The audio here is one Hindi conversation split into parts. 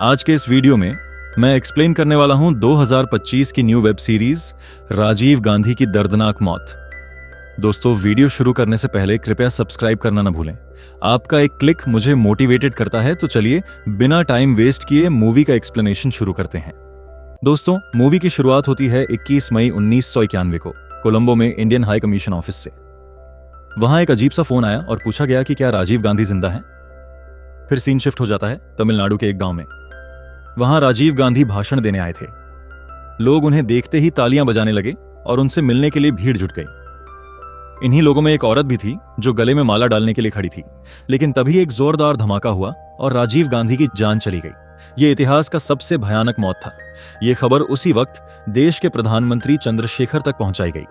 आज के इस वीडियो में मैं एक्सप्लेन करने वाला हूं 2025 की new web series Rajiv Gandhi की दर्दनाक मौत। दोस्तों, वीडियो शुरू करने से पहले कृपया सब्सक्राइब करना ना भूलें। आपका एक क्लिक मुझे मोटिवेटेड करता है। तो चलिए बिना टाइम वेस्ट किए मूवी का एक्सप्लेनेशन शुरू करते हैं। दोस्तों, मूवी की शुरुआत होती है 21 मई 1991 को कोलंबो में इंडियन हाई कमीशन ऑफिस से। वहां एक अजीब सा फोन आया और पूछा गया कि क्या राजीव गांधी जिंदा हैं। फिर सीन शिफ्ट हो जाता है तमिलनाडु के एक गांव में। वहां राजीव गांधी भाषण देने आए थे। लोग उन्हें देखते ही तालियां बजाने लगे और उनसे मिलने के लिए भीड़ जुट गई। इन्हीं लोगों में एक औरत भी थी जो गले में माला डालने के लिए खड़ी थी। लेकिन तभी एक जोरदार धमाका हुआ और राजीव गांधी की जान चली गई। यह इतिहास का सबसे भयानक मौत था। यह खबर उसी वक्त देश के प्रधानमंत्री चंद्रशेखर तक पहुंचाई गई।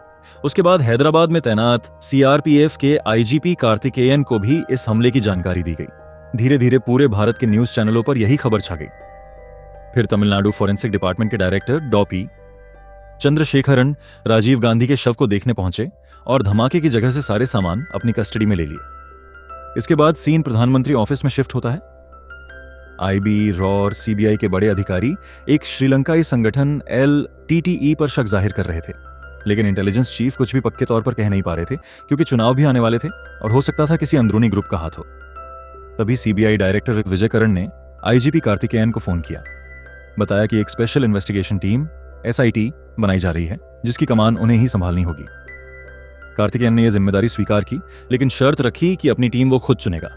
उसके बाद हैदराबाद में तैनात सीआरपीएफ के आईजीपी कार्तिकेयन को भी इस हमले की जानकारी दी गई। धीरे धीरे पूरे भारत के न्यूज चैनलों पर यही खबर छा गई। फिर तमिलनाडु फॉरेंसिक डिपार्टमेंट के डायरेक्टर डॉपी चंद्रशेखरन राजीव गांधी के शव को देखने पहुंचे और धमाके की जगह से सारे सामान अपनी कस्टडी में ले लिए। इसके बाद सीन प्रधानमंत्री ऑफिस में शिफ्ट होता है। आईबी, रॉ और सीबीआई के बड़े अधिकारी एक श्रीलंकाई संगठन एलटीटीई पर शक जाहिर कर रहे थे। लेकिन इंटेलिजेंस चीफ कुछ भी पक्के तौर पर कह नहीं पा रहे थे, क्योंकि चुनाव भी आने वाले थे और हो सकता था किसी अंदरूनी ग्रुप का हाथ हो। तभी सीबीआई डायरेक्टर विजयकरण ने आईजीपी कार्तिकेयन को फोन किया। बताया कि एक स्पेशल इन्वेस्टिगेशन टीम एसआईटी बनाई जा रही है, जिसकी कमान उन्हें ही संभालनी होगी। कार्तिकेयन ने यह जिम्मेदारी स्वीकार की, लेकिन शर्त रखी कि अपनी टीम वो खुद चुनेगा।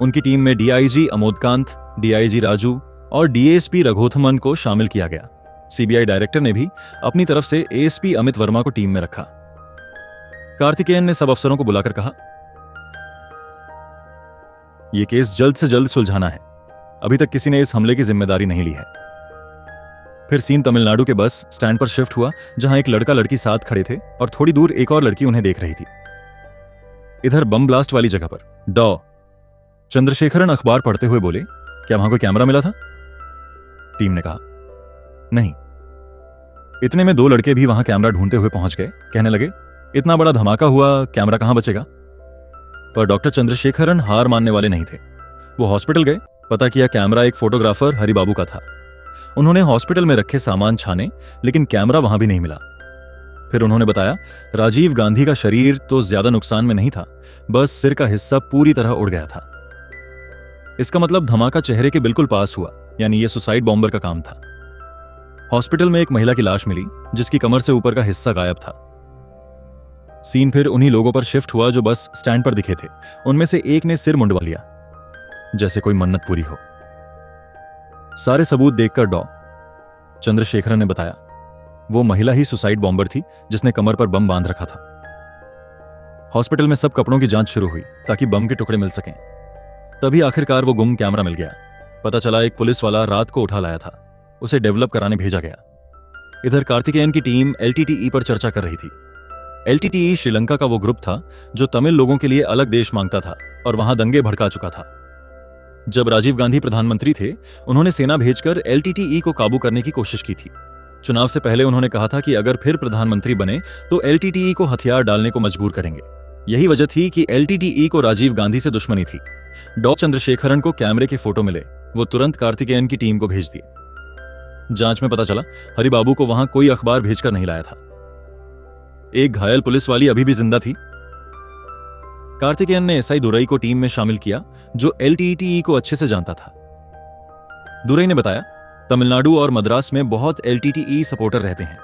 उनकी टीम में डीआईजी अमोदकांत, डीआईजी राजू और डीएसपी रघोथमन को शामिल किया गया। सीबीआई डायरेक्टर ने भी अपनी तरफ से एएसपी अमित वर्मा को टीम में रखा। कार्तिकेयन ने सब अफसरों को बुलाकर कहा, यह केस जल्द से जल्द सुलझाना है। अभी तक किसी ने इस हमले की जिम्मेदारी नहीं ली है। फिर सीन तमिलनाडु के बस स्टैंड पर शिफ्ट हुआ, जहां एक लड़का लड़की साथ खड़े थे और थोड़ी दूर एक और लड़की उन्हें देख रही थी। इधर बम ब्लास्ट वाली जगह पर डॉ चंद्रशेखरन अखबार पढ़ते हुए बोले, क्या वहां कोई कैमरा मिला था? टीम ने कहा, नहीं। इतने में दो लड़के भी वहां कैमरा ढूंढते हुए पहुंच गए। कहने लगे, इतना बड़ा धमाका हुआ, कैमरा कहां बचेगा? पर डॉक्टर चंद्रशेखरन हार मानने वाले नहीं थे। वो हॉस्पिटल गए, पता किया कैमरा एक फोटोग्राफर हरिबाबू का था। उन्होंने हॉस्पिटल में रखे सामान छाने, लेकिन कैमरा वहां भी नहीं मिला। फिर उन्होंने बताया, राजीव गांधी का शरीर तो ज्यादा नुकसान में नहीं था, बस सिर का हिस्सा पूरी तरह उड़ गया था। इसका मतलब धमाका चेहरे के बिल्कुल पास हुआ, यानी यह सुसाइड बॉम्बर का काम था। हॉस्पिटल में एक महिला की लाश मिली, जिसकी कमर से ऊपर का हिस्सा गायब था। सीन फिर उन्हीं लोगों पर शिफ्ट हुआ जो बस स्टैंड पर दिखे थे। उनमें से एक ने सिर मुंडवा लिया, जैसे कोई मन्नत पूरी हो। सारे सबूत देखकर डॉ चंद्रशेखरन ने बताया, वो महिला ही सुसाइड बॉम्बर थी जिसने कमर पर बम बांध रखा था। हॉस्पिटल में सब कपड़ों की जांच शुरू हुई ताकि बम के टुकड़े मिल सकें। तभी आखिरकार वो गुम कैमरा मिल गया। पता चला एक पुलिस वाला रात को उठा लाया था। उसे डेवलप कराने भेजा गया। इधर कार्तिकेयन की टीम एलटीटीई पर चर्चा कर रही थी। एलटीटीई श्रीलंका का वो ग्रुप था जो तमिल लोगों के लिए अलग देश मांगता था और वहां दंगे भड़का चुका था। जब राजीव गांधी प्रधानमंत्री थे, उन्होंने सेना भेजकर एलटीटीई को काबू करने की कोशिश की थी। चुनाव से पहले उन्होंने कहा था कि अगर फिर प्रधानमंत्री बने तो एलटीटीई को हथियार डालने को मजबूर करेंगे। यही वजह थी कि एलटीटीई को राजीव गांधी से दुश्मनी थी। डॉ चंद्रशेखरन को कैमरे के फोटो मिले, वो तुरंत कार्तिकेयन की टीम को भेज दिए। जांच में पता चला, हरिबाबू को वहां कोई अखबार भेजकर नहीं लाया था। एक घायल पुलिस वाली अभी भी जिंदा थी। कार्तिकेयन ने एसआई दुरई को टीम में शामिल किया, जो एलटीटीई को अच्छे से जानता था। दुरई ने बताया, तमिलनाडु और मद्रास में बहुत एलटीटीई सपोर्टर रहते हैं।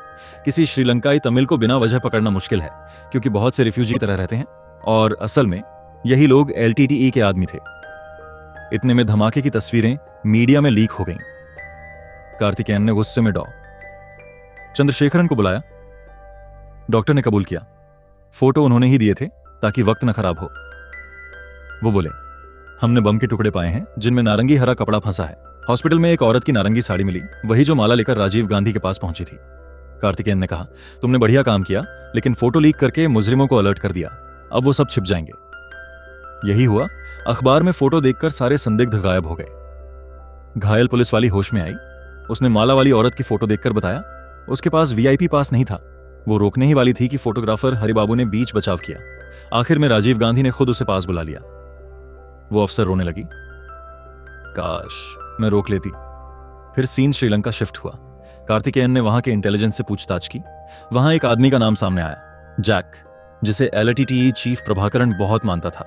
किसी श्रीलंकाई तमिल को बिना वजह पकड़ना मुश्किल है, क्योंकि बहुत से रिफ्यूजी की तरह रहते हैं और असल में यही लोग एलटीटीई के आदमी थे। इतने में धमाके की तस्वीरें मीडिया में लीक हो गईं। कार्तिकेयन ने गुस्से में डॉ चंद्रशेखरन को बुलाया। डॉक्टर ने कबूल किया, फोटो उन्होंने ही दिए थे ताकि वक्त न खराब हो। वो बोले, हमने बम के टुकड़े पाए हैं जिनमें नारंगी हरा कपड़ा फंसा है। हॉस्पिटल में एक औरत की नारंगी साड़ी मिली, वही जो माला लेकर राजीव गांधी के पास पहुंची थी। कार्तिकेयन ने कहा, तुमने बढ़िया काम किया, लेकिन फोटो लीक करके मुजरिमों को अलर्ट कर दिया। अब वो सब छिप जाएंगे। यही हुआ। अखबार में फोटो देखकर सारे संदिग्ध गायब हो गए। घायल पुलिस वाली होश में आई। उसने माला वाली औरत की फोटो देखकर बताया, उसके पास वीआईपी पास नहीं था। वो रोकने ही वाली थी कि फोटोग्राफर हरिबाबू ने बीच बचाव किया। आखिर में राजीव गांधी ने खुद उसे पास बुला लिया। वो अफसर रोने लगी, काश मैं रोक लेती, फिर सीन श्रीलंका शिफ्ट हुआ। कार्तिकेयन ने वहां के इंटेलिजेंस से पूछताछ की। वहां एक आदमी का नाम सामने आया, जैक, जिसे LTTE चीफ प्रभाकरण बहुत मानता था।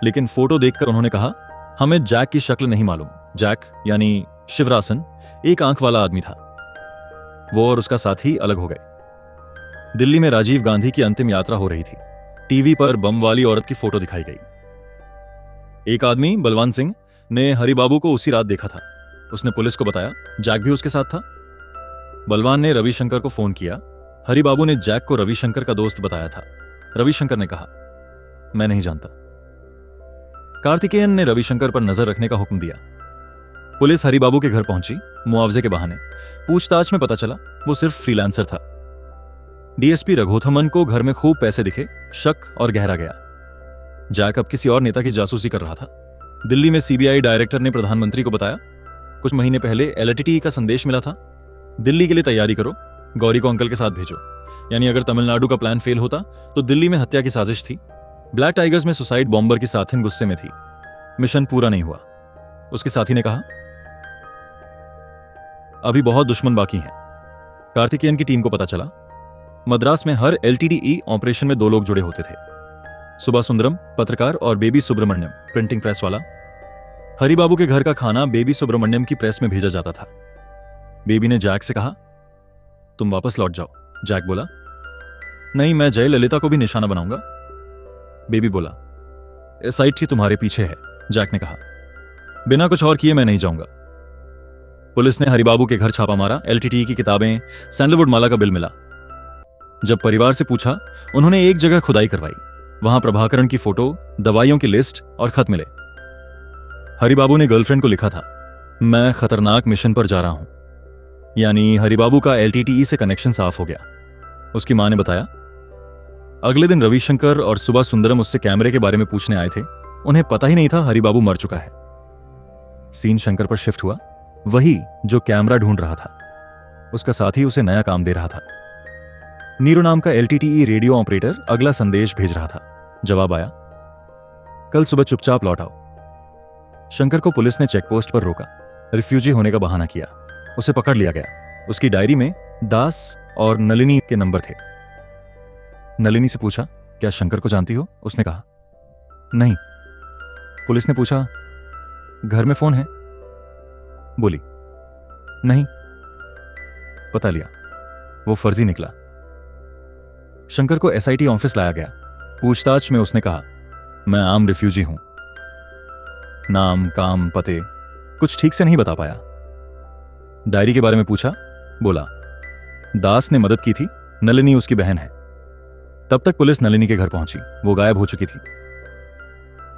लेकिन फोटो देखकर उन्होंने कहा, हमें जैक की शक्ल नहीं मालूम। जैक यानी शिवरासन एक आंख वाला आदमी था। वो और उसका साथी अलग हो गए। दिल्ली में राजीव गांधी की अंतिम यात्रा हो रही थी। टीवी पर बम वाली औरत की फोटो दिखाई गई। एक आदमी, बलवान सिंह, ने हरिबाबू को उसी रात देखा था। उसने पुलिस को बताया जैक भी उसके साथ था। बलवान ने रविशंकर को फोन किया। हरिबाबू ने जैक को रविशंकर का दोस्त बताया था। रविशंकर ने कहा, मैं नहीं जानता। कार्तिकेयन ने रविशंकर पर नजर रखने का हुक्म दिया। पुलिस हरिबाबू के घर पहुंची, मुआवजे के बहाने। पूछताछ में पता चला वो सिर्फ फ्रीलांसर था। डीएसपी रघोथमन को घर में खूब पैसे दिखे, शक और गहरा गया। जैक अब किसी और नेता की जासूसी कर रहा था। दिल्ली में सीबीआई डायरेक्टर ने प्रधानमंत्री को बताया, कुछ महीने पहले LTTE का संदेश मिला था, दिल्ली के लिए तैयारी करो, गौरी को अंकल के साथ भेजो। यानी अगर तमिलनाडु का प्लान फेल होता तो दिल्ली में हत्या की साजिश थी। ब्लैक टाइगर्स में सुसाइड बॉम्बर की साथिन गुस्से में थी। मिशन पूरा नहीं हुआ। उसके साथी ने कहा, अभी बहुत दुश्मन बाकी हैं। कार्तिकेयन की टीम को पता चला, मद्रास में हर LTTE ऑपरेशन में 2 लोग जुड़े होते थे, सुबा सुंदरम पत्रकार और बेबी सुब्रमण्यम प्रिंटिंग प्रेस वाला। हरिबाबू के घर का खाना बेबी सुब्रमण्यम की प्रेस में भेजा जाता था। बेबी ने जैक से कहा, तुम वापस लौट जाओ। जैक बोला, नहीं, मैं जय ललिता को भी निशाना बनाऊंगा। बेबी बोला, SIT तुम्हारे पीछे है। जैक ने कहा, बिना कुछ और किए मैं नहीं जाऊंगा। पुलिस ने हरिबाबू के घर छापा मारा। LTTE की किताबें, सैंडलवुड माला का बिल मिला। जब परिवार से पूछा, उन्होंने एक जगह खुदाई करवाई। वहां प्रभाकरण की फोटो, दवाइयों की लिस्ट और खत मिले। हरिबाबू ने गर्लफ्रेंड को लिखा था, मैं खतरनाक मिशन पर जा रहा हूं। यानी हरिबाबू का LTTE से कनेक्शन साफ हो गया। उसकी मां ने बताया, अगले दिन रविशंकर और सुबह सुंदरम उससे कैमरे के बारे में पूछने आए थे। उन्हें पता ही नहीं था हरिबाबू मर चुका है। सीन शंकर पर शिफ्ट हुआ। वही जो कैमरा ढूंढ रहा था, उसका साथी उसे नया काम दे रहा था। नीरू नाम का LTTE रेडियो ऑपरेटर अगला संदेश भेज रहा था। जवाब आया, कल सुबह चुपचाप लौट आओ। शंकर को पुलिस ने चेकपोस्ट पर रोका। रिफ्यूजी होने का बहाना किया। उसे पकड़ लिया गया। उसकी डायरी में दास और नलिनी के नंबर थे। नलिनी से पूछा, क्या शंकर को जानती हो? उसने कहा, नहीं। पुलिस ने पूछा, घर में फोन है? बोली, नहीं। पता लिया, वो फर्जी निकला। शंकर को SIT ऑफिस लाया गया। पूछताछ में उसने कहा, मैं आम रिफ्यूजी हूं। नाम, काम, पते कुछ ठीक से नहीं बता पाया। डायरी के बारे में पूछा, बोला, दास ने मदद की थी, नलिनी उसकी बहन है। तब तक पुलिस नलिनी के घर पहुंची। वो गायब हो चुकी थी।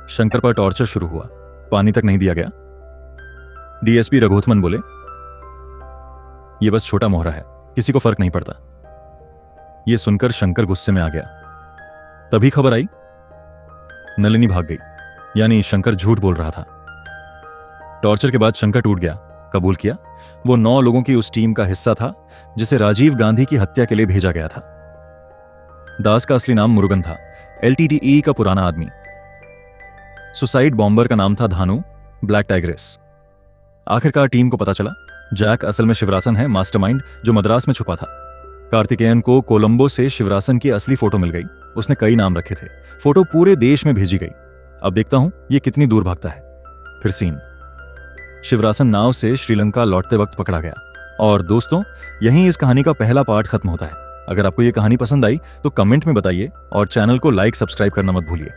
शंकर पर टॉर्चर शुरू हुआ। पानी तक नहीं दिया गया। DSP रघोथमन बोले, यह बस छोटा मोहरा है, किसी को फर्क नहीं पड़ता। यह सुनकर शंकर गुस्से में आ गया। तभी खबर आई, नलिनी भाग गई। यानी शंकर झूठ बोल रहा था। टॉर्चर के बाद शंकर टूट गया। कबूल किया वो 9 लोगों की उस टीम का हिस्सा था जिसे राजीव गांधी की हत्या के लिए भेजा गया था। दास का असली नाम मुरुगन था, LTTE का पुराना आदमी। सुसाइड बॉम्बर का नाम था धानु, ब्लैक टाइग्रेस। आखिरकार टीम को पता चला, जैक असल में शिवरासन है, मास्टरमाइंड जो मद्रास में छुपा था। कार्तिकेयन को कोलंबो से शिवरासन की असली फोटो मिल गई। उसने कई नाम रखे थे। फोटो पूरे देश में भेजी गई। अब देखता हूं ये कितनी दूर भागता है। फिर सीन, शिवरासन नाव से श्रीलंका लौटते वक्त पकड़ा गया। और दोस्तों, यहीं इस कहानी का पहला पार्ट खत्म होता है। अगर आपको ये कहानी पसंद आई तो कमेंट में बताइए और चैनल को लाइक सब्सक्राइब करना मत भूलिए।